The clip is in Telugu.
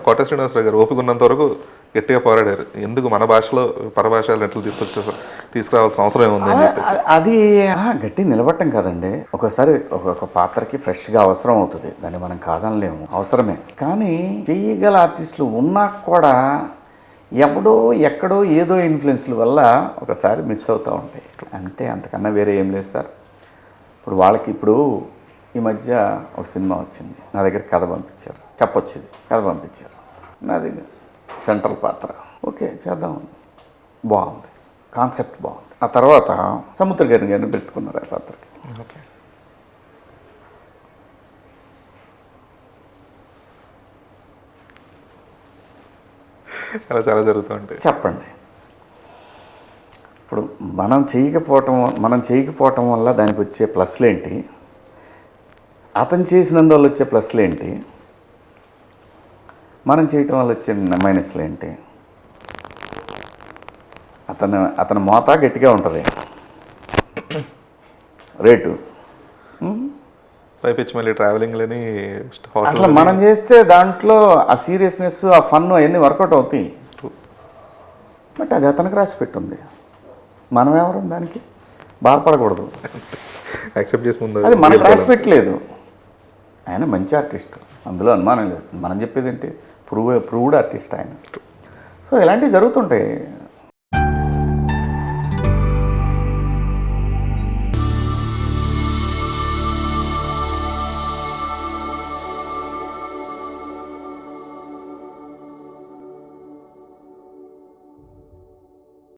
కోట శ్రీనివాసరావు గారు ఓపిక ఉన్నంత వరకు గట్టిగా పోరాడారు, ఎందుకు మన భాషలో పరభాషలు ఎట్లా తీసుకురావాల్సిన అవసరం ఏముంది అని చెప్పేసి. అది గట్టి నిలబట్టం కదండి. ఒకసారి ఒక పాత్రకి ఫ్రెష్గా అవసరం అవుతుంది, దాన్ని మనం కాదనలేము, అవసరమే. కానీ చేయగల ఆర్టిస్టులు ఉన్నా కూడా ఎవడో ఎక్కడో ఏదో ఇన్ఫ్లుయెన్స్ల వల్ల ఒకసారి మిస్ అవుతూ ఉంటాయి అంతే, అంతకన్నా వేరే ఏం లేదు సార్. ఇప్పుడు వాళ్ళకి ఈ మధ్య ఒక సినిమా వచ్చింది, నా దగ్గర కథ పంపించారు, చెప్పొచ్చింది కథ పంపించారు, నాది సెంట్రల్ పాత్ర, ఓకే చేద్దాం, బాగుంది, కాన్సెప్ట్ బాగుంది. ఆ తర్వాత సముద్ర గారిని పెట్టుకున్నారు ఆ పాత్రకి. ఓకే, అలా చాలా జరుగుతూ ఉంటాయి. చెప్పండి, ఇప్పుడు మనం చేయకపోవటం వల్ల దానికి వచ్చే ప్లస్లు ఏంటి, అతను చేసినందువల్ల వచ్చే ప్లస్లు ఏంటి, మనం చేయటం వల్ల వచ్చే మైనస్లు ఏంటి. అతని మోత గట్టిగా ఉంటుంది, రేటు పైపించి మళ్ళీ ట్రావెలింగ్లని అట్లా మనం చేస్తే దాంట్లో ఆ సీరియస్నెస్, ఆ ఫన్ అవన్నీ వర్కౌట్ అవుతాయి. బట్ అది అతనికి రాసి పెట్టుంది, మనం ఎవరు దానికి బాధపడకూడదు. యాక్సెప్ట్ చేసి ముందు అది మనకు రాసి పెట్టలేదు, ఆయన మంచి ఆర్టిస్ట్, అందులో అనుమానం లేదు. మనం చెప్పేది ఏంటి, ప్రూవ్డ్ ఆర్టిస్ట్ ఆయన. సో ఇలాంటివి జరుగుతుంటాయి.